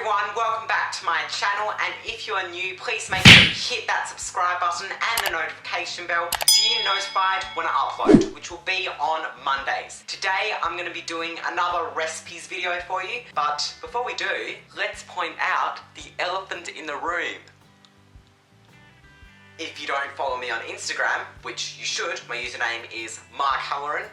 everyone, welcome back to my channel, and if you are new, please make sure you hit that subscribe button and the notification bell so you're notified when I upload, which will be on Mondays. Today I'm going to be doing another recipes video for you, but before we do, let's point out the elephant in the room. If you don't follow me on Instagram, which you should, my username is markhalloran_,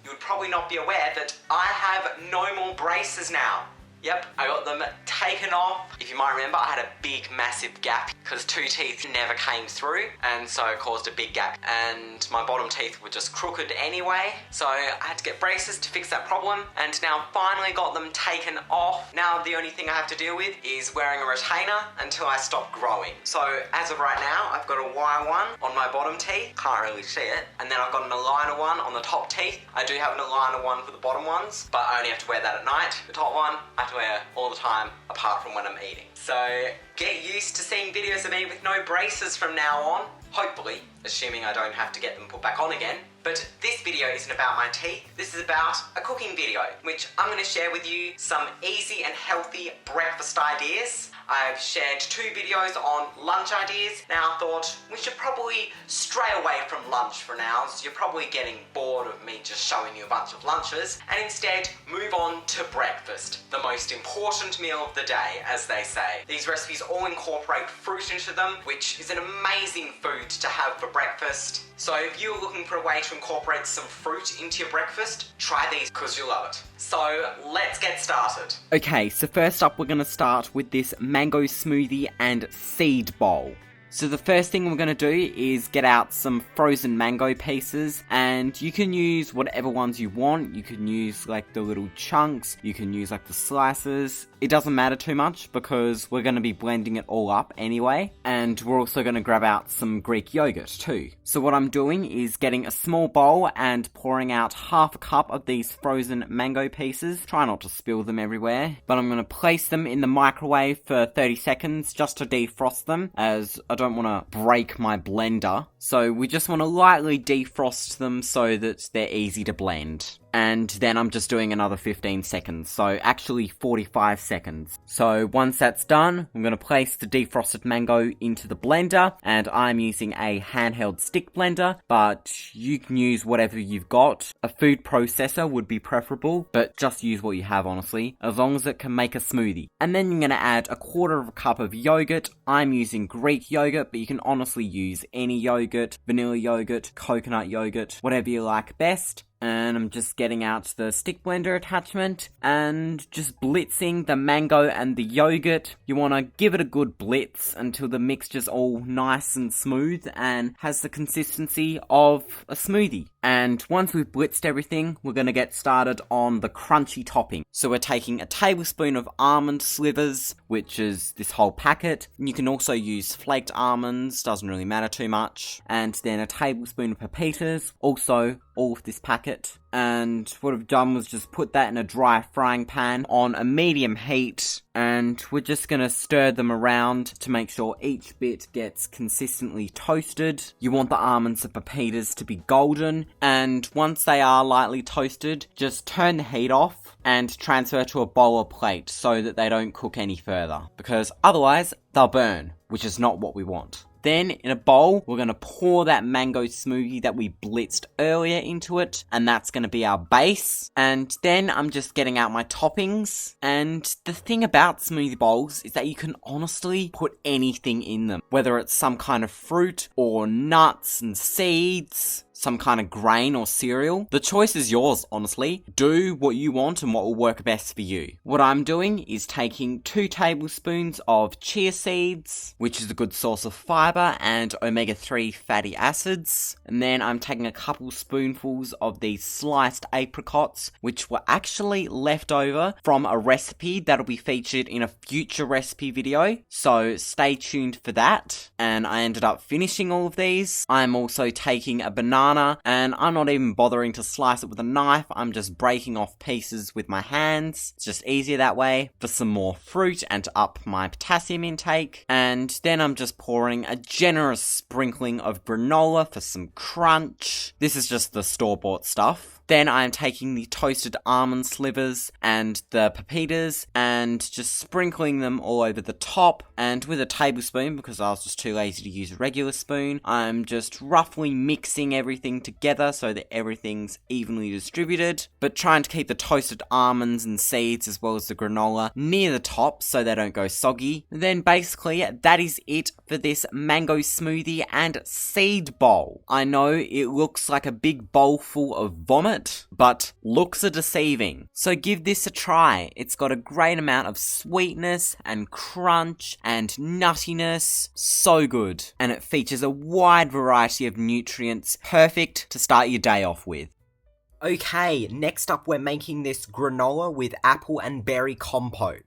you would probably not be aware that I have no more braces now. Yep, I got them taken off. If you might remember, I had a big, massive gap because two teeth never came through, and so it caused a big gap. And my bottom teeth were just crooked anyway, so I had to get braces to fix that problem, and now finally got them taken off. Now the only thing I have to deal with is wearing a retainer until I stop growing. So as of right now, I've got a wire one on my bottom teeth, can't really see it, and then I've got an aligner one on the top teeth. I do have an aligner one for the bottom ones, but I only have to wear that at night. The top one, I have to wear all the time apart from when I'm eating. So get used to seeing videos of me with no braces from now on, hopefully, assuming I don't have to get them put back on again. But this video isn't about my teeth, this is about a cooking video, which I'm going to share with you some easy and healthy breakfast ideas. I've shared 2 videos on lunch ideas. Now I thought we should probably stray away from lunch for now, so you're probably getting bored of me just showing you a bunch of lunches, and instead move on to breakfast, the most important meal of the day, as they say. These recipes all incorporate fruit into them, which is an amazing food to have for breakfast. So if you're looking for a way to incorporate some fruit into your breakfast, try these because you'll love it. So let's get started. Okay, so first up we're going to start with this mango smoothie and seed bowl. So the first thing we're going to do is get out some frozen mango pieces, and you can use whatever ones you want. You can use like the little chunks, you can use like the slices. It doesn't matter too much because we're going to be blending it all up anyway, and we're also going to grab out some Greek yogurt too. So what I'm doing is getting a small bowl and pouring out half a cup of these frozen mango pieces. Try not to spill them everywhere, but I'm going to place them in the microwave for 30 seconds just to defrost them, as I don't want to break my blender. So we just want to lightly defrost them so that they're easy to blend. And then I'm just doing another 15 seconds, so actually 45 seconds. So once that's done, I'm going to place the defrosted mango into the blender, and I'm using a handheld stick blender, but you can use whatever you've got. A food processor would be preferable, but just use what you have, honestly, as long as it can make a smoothie. And then you're going to add a quarter of a cup of yogurt. I'm using Greek yogurt, but you can honestly use any yogurt, vanilla yogurt, coconut yogurt, whatever you like best. And I'm just getting out the stick blender attachment and just blitzing the mango and the yogurt. You want to give it a good blitz until the mixture's all nice and smooth and has the consistency of a smoothie. And once we've blitzed everything, we're going to get started on the crunchy topping. So we're taking a tablespoon of almond slivers, which is this whole packet. You can also use flaked almonds, doesn't really matter too much. And then a tablespoon of pepitas, also all of this packet. And what I've done was just put that in a dry frying pan on a medium heat, and we're just going to stir them around to make sure each bit gets consistently toasted. You want the almonds and pepitas to be golden, and once they are lightly toasted, just turn the heat off and transfer to a bowl or plate so that they don't cook any further, because otherwise they'll burn, which is not what we want. Then, in a bowl, we're going to pour that mango smoothie that we blitzed earlier into it, and that's going to be our base. And then I'm just getting out my toppings, and the thing about smoothie bowls is that you can honestly put anything in them, whether it's some kind of fruit, or nuts and seeds, some kind of grain or cereal. The choice is yours, honestly. Do what you want and what will work best for you. What I'm doing is taking 2 tablespoons of chia seeds, which is a good source of fiber and omega-3 fatty acids. And then I'm taking a couple spoonfuls of these sliced apricots, which were actually left over from a recipe that'll be featured in a future recipe video. So stay tuned for that. And I ended up finishing all of these. I'm also taking a banana, and I'm not even bothering to slice it with a knife. I'm just breaking off pieces with my hands. It's just easier that way for some more fruit and to up my potassium intake. And then I'm just pouring a generous sprinkling of granola for some crunch. This is just the store-bought stuff. Then I'm taking the toasted almond slivers and the pepitas and just sprinkling them all over the top, and with a tablespoon, because I was just too lazy to use a regular spoon, I'm just roughly mixing everything together so that everything's evenly distributed, but trying to keep the toasted almonds and seeds as well as the granola near the top so they don't go soggy. Then basically that is it for this mango smoothie and seed bowl. I know it looks like a big bowl full of vomit, but looks are deceiving. So give this a try. It's got a great amount of sweetness and crunch and nuttiness. So good. And it features a wide variety of nutrients, perfect to start your day off with. Okay, next up we're making this granola with apple and berry compote.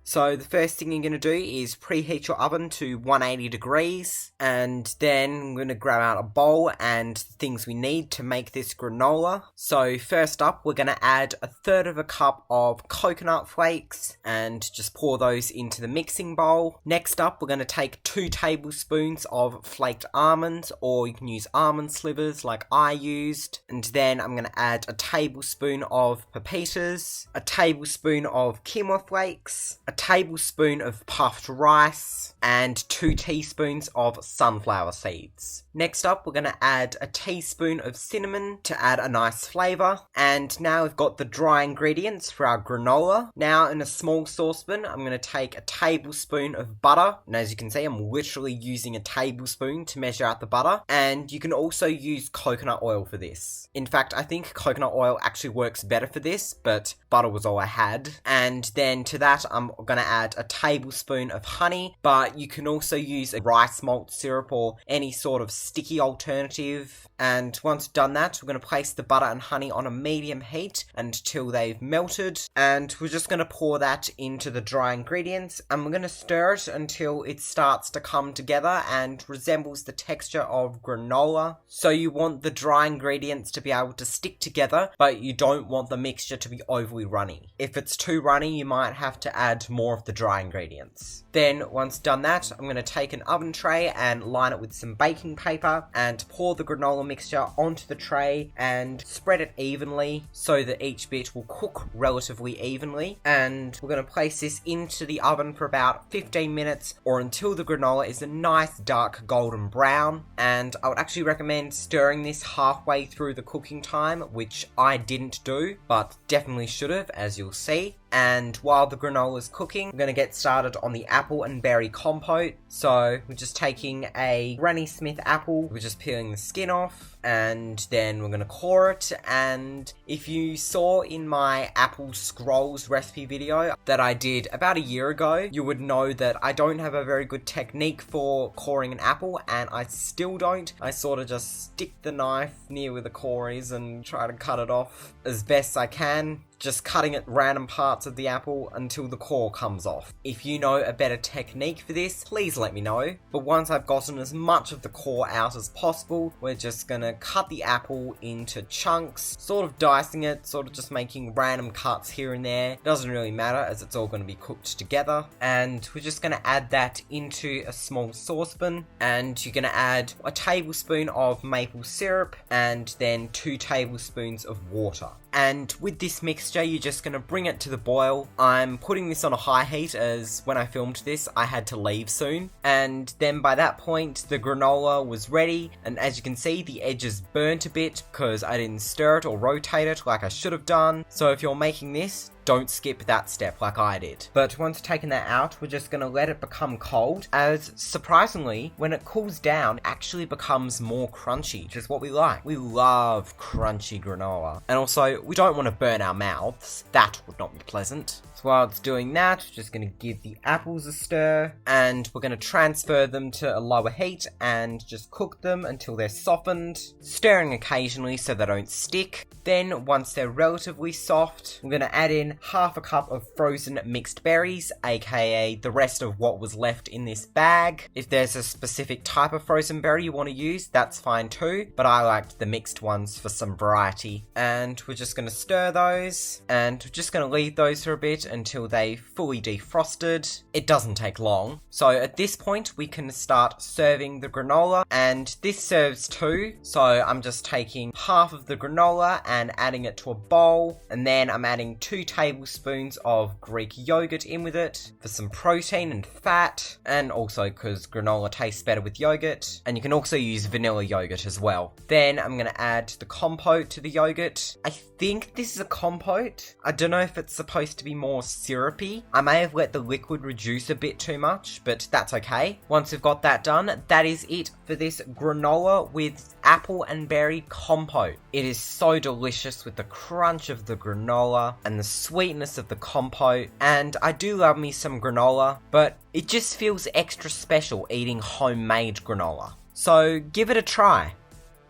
So the first thing you're going to do is preheat your oven to 180 degrees, and then I'm going to grab out a bowl and the things we need to make this granola. So first up, we're going to add 1/3 of a cup of coconut flakes and just pour those into the mixing bowl. Next up, we're going to take 2 tablespoons of flaked almonds, or you can use almond slivers like I used. And then I'm going to add a tablespoon of pepitas, a tablespoon of quinoa flakes, a tablespoon of puffed rice, and 2 teaspoons of sunflower seeds. Next up, we're going to add a teaspoon of cinnamon to add a nice flavour. And now we've got the dry ingredients for our granola. Now in a small saucepan, I'm going to take a tablespoon of butter. And as you can see, I'm literally using a tablespoon to measure out the butter. And you can also use coconut oil for this. In fact, I think coconut oil actually works better for this, but butter was all I had. And then to that, I'm going to add a tablespoon of honey, but you can also use a rice malt syrup or any sort of sticky alternative. And once done that, we're going to place the butter and honey on a medium heat until they've melted, and we're just going to pour that into the dry ingredients, and we're going to stir it until it starts to come together and resembles the texture of granola. So you want the dry ingredients to be able to stick together, but you don't want the mixture to be overly runny. If it's too runny, you might have to add more of the dry ingredients. Then once done that, I'm going to take an oven tray and line it with some baking paper and pour the granola mixture onto the tray and spread it evenly so that each bit will cook relatively evenly. And we're going to place this into the oven for about 15 minutes or until the granola is a nice dark golden brown. And I would actually recommend stirring this halfway through the cooking time, which I didn't do, but definitely should have, as you'll see. And while the granola is cooking, we're going to get started on the apple and berry compote. So we're just taking a Granny Smith apple, we're just peeling the skin off, and then we're going to core it. And if you saw in my apple scrolls recipe video that I did about a year ago, you would know that I don't have a very good technique for coring an apple, and I still don't. I sort of just stick the knife near where the core is and try to cut it off as best I can, just cutting at random parts of the apple until the core comes off. If you know a better technique for this, please let me know. But once I've gotten as much of the core out as possible, we're just gonna cut the apple into chunks, sort of dicing it, sort of just making random cuts here and there. Doesn't really matter as it's all gonna be cooked together. And we're just gonna add that into a small saucepan, and you're gonna add a tablespoon of maple syrup and then 2 tablespoons of water. And with this mixture, you're just going to bring it to the boil. I'm putting this on a high heat as when I filmed this, I had to leave soon. And then by that point, the granola was ready. And as you can see, the edges burnt a bit because I didn't stir it or rotate it like I should have done. So if you're making this, don't skip that step like I did. But once taking that out, we're just going to let it become cold, as surprisingly, when it cools down, it actually becomes more crunchy, which is what we like. We love crunchy granola. And also, we don't want to burn our mouths. That would not be pleasant. So while it's doing that, we're just going to give the apples a stir, and we're going to transfer them to a lower heat and just cook them until they're softened, stirring occasionally so they don't stick. Then, once they're relatively soft, we're going to add in then half a cup of frozen mixed berries, aka the rest of what was left in this bag. If there's a specific type of frozen berry you want to use, that's fine too, but I liked the mixed ones for some variety. And we're just going to stir those, and we're just going to leave those for a bit until they fully defrosted. It doesn't take long. So at this point, we can start serving the granola, and this serves two. So I'm just taking half of the granola and adding it to a bowl, and then I'm adding 2 tablespoons of Greek yogurt in with it for some protein and fat, and also because granola tastes better with yogurt, and you can also use vanilla yogurt as well. Then I'm going to add the compote to the yogurt. I think this is a compote. I don't know if it's supposed to be more syrupy. I may have let the liquid reduce a bit too much, but that's okay. Once we've got that done, that is it for this granola with apple and berry compote. It is so delicious with the crunch of the granola and the sweetness of the compote, and I do love me some granola, but it just feels extra special eating homemade granola. So give it a try.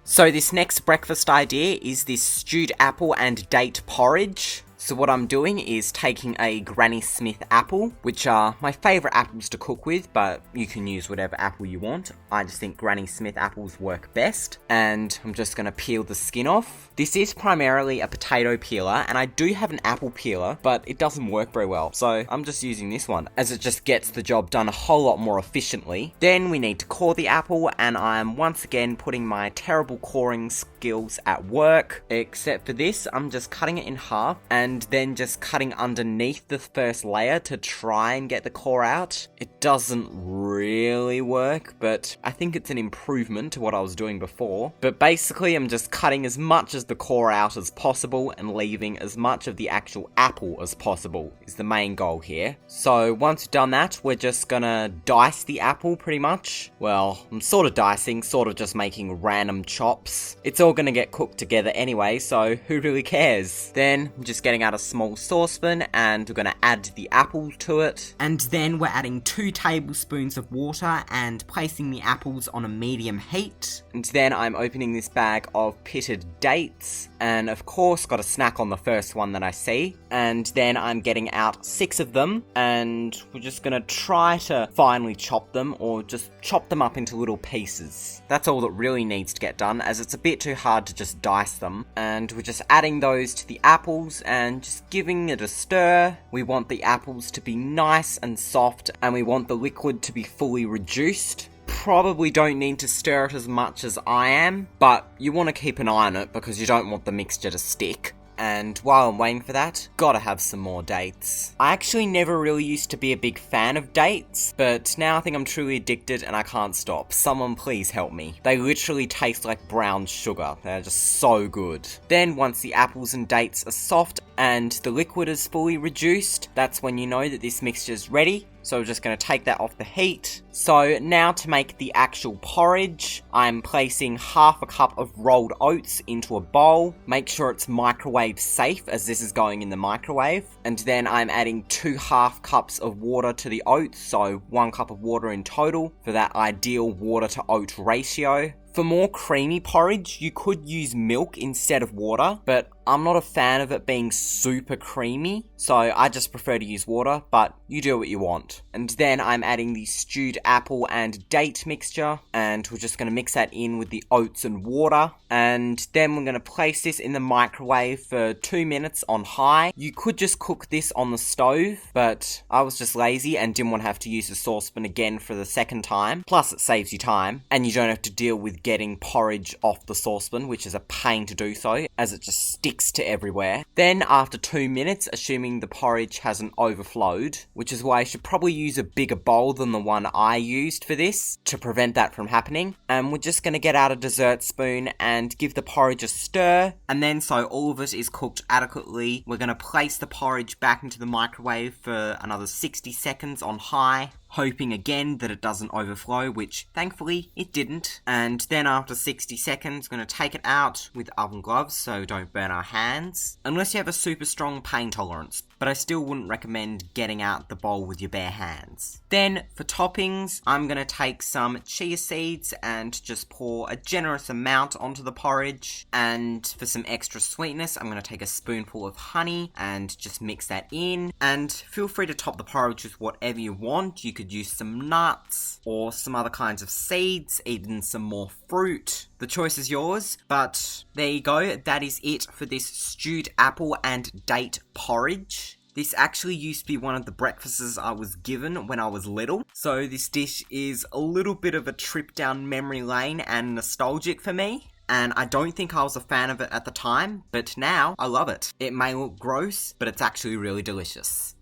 So this next breakfast idea is this stewed apple and date porridge. So what I'm doing is taking a Granny Smith apple, which are my favourite apples to cook with, but you can use whatever apple you want. I just think Granny Smith apples work best, and I'm just going to peel the skin off. This is primarily a potato peeler, and I do have an apple peeler, but it doesn't work very well, so I'm just using this one, as it just gets the job done a whole lot more efficiently. Then we need to core the apple, and I'm once again putting my terrible coring skills at work, except for this, I'm just cutting it in half, and then just cutting underneath the first layer to try and get the core out. It doesn't really work, but I think it's an improvement to what I was doing before. But basically, I'm just cutting as much of the core out as possible and leaving as much of the actual apple as possible is the main goal here. So once we've done that, we're just gonna dice the apple pretty much. Well, I'm sort of dicing, sort of just making random chops. It's all gonna get cooked together anyway, so who really cares? Then I'm just getting out a small saucepan, and we're going to add the apple to it, and then we're adding 2 tablespoons of water and placing the apples on a medium heat. And then I'm opening this bag of pitted dates, and of course got a snack on the first one that I see, and then I'm getting out 6 of them, and we're just going to try to finely chop them, or just chop them up into little pieces. That's all that really needs to get done, as it's a bit too hard to just dice them. And we're just adding those to the apples and just giving it a stir. We want the apples to be nice and soft, and we want the liquid to be fully reduced. Probably don't need to stir it as much as I am, but you want to keep an eye on it because you don't want the mixture to stick. And while I'm waiting for that, gotta have some more dates. I actually never really used to be a big fan of dates, but now I think I'm truly addicted and I can't stop. Someone please help me. They literally taste like brown sugar. They're just so good. Then once the apples and dates are soft and the liquid is fully reduced, that's when you know that this mixture is ready. So we're just going to take that off the heat. So now to make the actual porridge, I'm placing half a cup of rolled oats into a bowl. Make sure it's microwave safe, as this is going in the microwave. And then I'm adding 2 half cups of water to the oats, so 1 cup of water in total for that ideal water to oat ratio. For more creamy porridge, you could use milk instead of water, but I'm not a fan of it being super creamy, so I just prefer to use water, but you do what you want. And then I'm adding the stewed apple and date mixture, and we're just going to mix that in with the oats and water, and then we're going to place this in the microwave for 2 minutes on high. You could just cook this on the stove, but I was just lazy and didn't want to have to use the saucepan again for the second time. Plus it saves you time, and you don't have to deal with getting porridge off the saucepan, which is a pain to do so, as it just sticks to everywhere. Then after 2 minutes, assuming the porridge hasn't overflowed, which is why I should probably use a bigger bowl than the one I used for this, to prevent that from happening, and we're just going to get out a dessert spoon and give the porridge a stir, and then so all of it is cooked adequately, we're going to place the porridge back into the microwave for another 60 seconds on high. hoping again that it doesn't overflow, which thankfully it didn't. And then after 60 seconds, going to take it out with oven gloves so don't burn our hands, unless you have a super strong pain tolerance, but I still wouldn't recommend getting out the bowl with your bare hands. Then for toppings, I'm going to take some chia seeds and just pour a generous amount onto the porridge, and for some extra sweetness, I'm going to take a spoonful of honey and just mix that in. And feel free to top the porridge with whatever you want. You could use some nuts or some other kinds of seeds, even some more fruit. The choice is yours, but there you go. That is it for this stewed apple and date porridge. This actually used to be one of the breakfasts I was given when I was little, so this dish is a little bit of a trip down memory lane and nostalgic for me. And I don't think I was a fan of it at the time, but now I love it. It may look gross, but it's actually really delicious.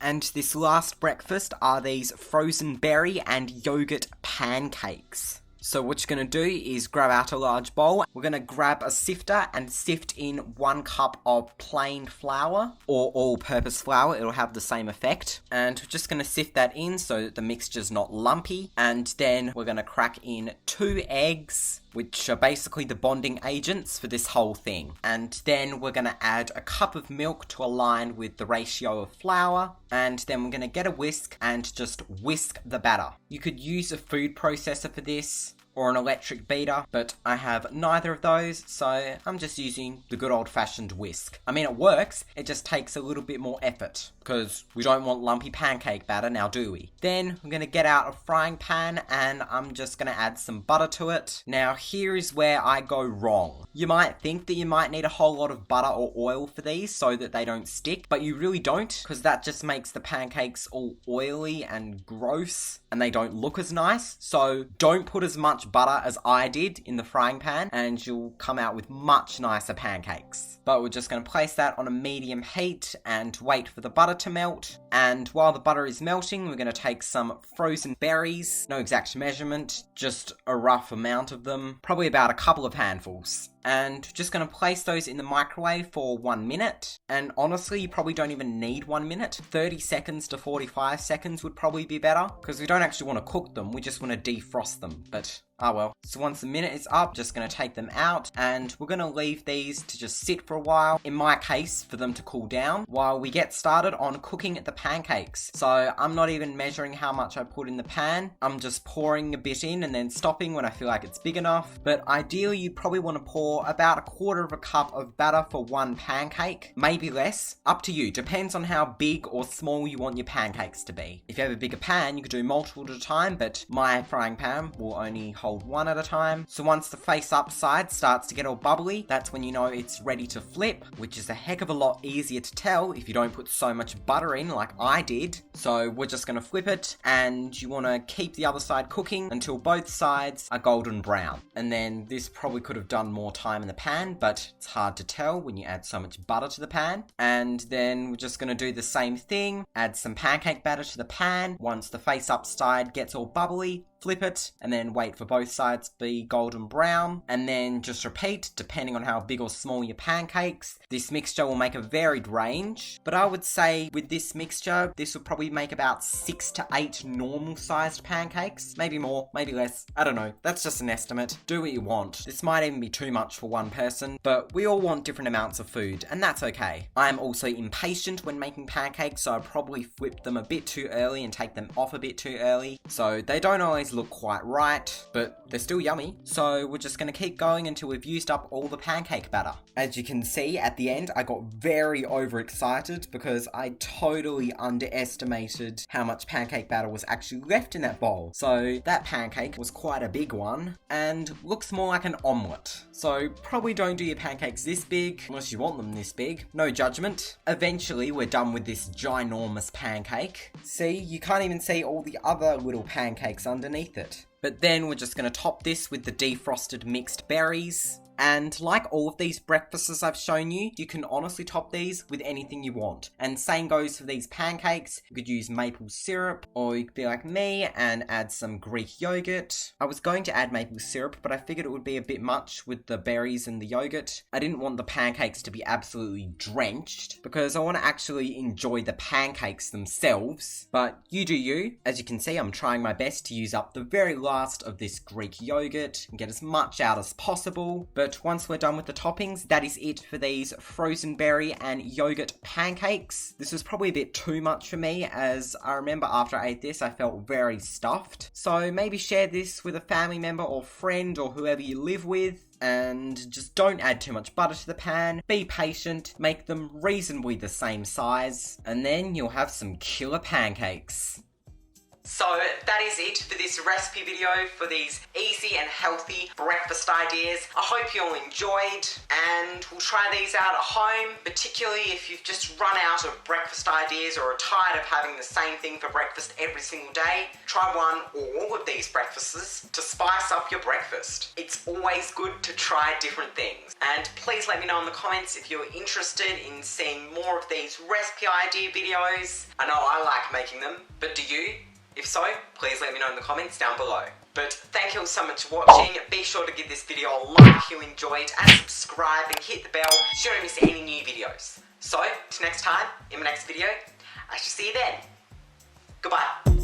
And this last breakfast are these frozen berry and yogurt pancakes. So what you're going to do is grab out a large bowl. We're going to grab a sifter and sift in 1 cup of plain flour or all-purpose flour. It'll have the same effect. And we're just going to sift that in so that the mixture's not lumpy. And then we're going to crack in 2 eggs, which are basically the bonding agents for this whole thing. And then we're going to add a cup of milk to align with the ratio of flour. And then we're going to get a whisk and just whisk the batter. You could use a food processor for this, or an electric beater, but I have neither of those, so I'm just using the good old-fashioned whisk. I mean, it works, it just takes a little bit more effort, because we don't want lumpy pancake batter now, do we? Then I'm going to get out a frying pan, and I'm just going to add some butter to it. Now, here is where I go wrong. You might think that you might need a whole lot of butter or oil for these so that they don't stick, but you really don't, because that just makes the pancakes all oily and gross, and they don't look as nice. So don't put as much butter as I did in the frying pan, and you'll come out with much nicer pancakes. But we're just going to place that on a medium heat and wait for the butter to melt. And while the butter is melting, we're going to take some frozen berries. No exact measurement, just a rough amount of them, probably about a couple of handfuls. And just going to place those in the microwave for 1 minute. And honestly, you probably don't even need 1 minute. 30 seconds to 45 seconds would probably be better, because we don't actually want to cook them, we just want to defrost them. But oh well. So once the minute is up, just going to take them out, and we're going to leave these to just sit for a while, in my case, for them to cool down, while we get started on cooking the pancakes. So I'm not even measuring how much I put in the pan, I'm just pouring a bit in and then stopping when I feel like it's big enough. But ideally, you probably want to pour about 1/4 cup of batter for 1 pancake, maybe less, up to you, depends on how big or small you want your pancakes to be. If you have a bigger pan, you could do multiple at a time, but my frying pan will only hold 1 at a time. So once the face up side starts to get all bubbly, that's when you know it's ready to flip, which is a heck of a lot easier to tell if you don't put so much butter in like I did. So we're just going to flip it, and you want to keep the other side cooking until both sides are golden brown. And then this probably could have done more time in the pan, but it's hard to tell when you add so much butter to the pan. And then we're just going to do the same thing, add some pancake batter to the pan. Once the face up side gets all bubbly, flip it, and then wait for both sides to be golden brown, and then just repeat depending on how big or small your pancakes. This mixture will make a varied range, but I would say with this mixture, this will probably make about 6 to 8 normal sized pancakes. Maybe more, maybe less, I don't know, that's just an estimate. Do what you want. This might even be too much for one person, but we all want different amounts of food, and that's okay. I'm also impatient when making pancakes, so I probably flip them a bit too early and take them off a bit too early, so they don't always look quite right, but they're still yummy. So we're just going to keep going until we've used up all the pancake batter. As you can see at the end, I got very overexcited because I totally underestimated how much pancake batter was actually left in that bowl. So that pancake was quite a big one and looks more like an omelette. So probably don't do your pancakes this big unless you want them this big. No judgment. Eventually we're done with this ginormous pancake. See, you can't even see all the other little pancakes underneath it. But then we're just going to top this with the defrosted mixed berries. And like all of these breakfasts I've shown you, you can honestly top these with anything you want. And same goes for these pancakes. You could use maple syrup, or you could be like me and add some Greek yogurt. I was going to add maple syrup, but I figured it would be a bit much with the berries and the yogurt. I didn't want the pancakes to be absolutely drenched, because I want to actually enjoy the pancakes themselves. But you do you. As you can see, I'm trying my best to use up the very last of this Greek yogurt and get as much out as possible. But once we're done with the toppings, that is it for these frozen berry and yogurt pancakes. This was probably a bit too much for me, as I remember after I ate this, I felt very stuffed. So maybe share this with a family member or friend or whoever you live with. And just don't add too much butter to the pan, be patient, make them reasonably the same size, and then you'll have some killer pancakes. So that is it for this recipe video for these easy and healthy breakfast ideas. I hope you all enjoyed, and we'll try these out at home, particularly if you've just run out of breakfast ideas or are tired of having the same thing for breakfast every single day. Try one or all of these breakfasts to spice up your breakfast. It's always good to try different things. And please let me know in the comments if you're interested in seeing more of these recipe idea videos. I know I like making them, but do you? If so, please let me know in the comments down below. But thank you all so much for watching. Be sure to give this video a like if you enjoyed, and subscribe and hit the bell so you don't miss any new videos. So, till next time, in my next video, I shall see you then. Goodbye.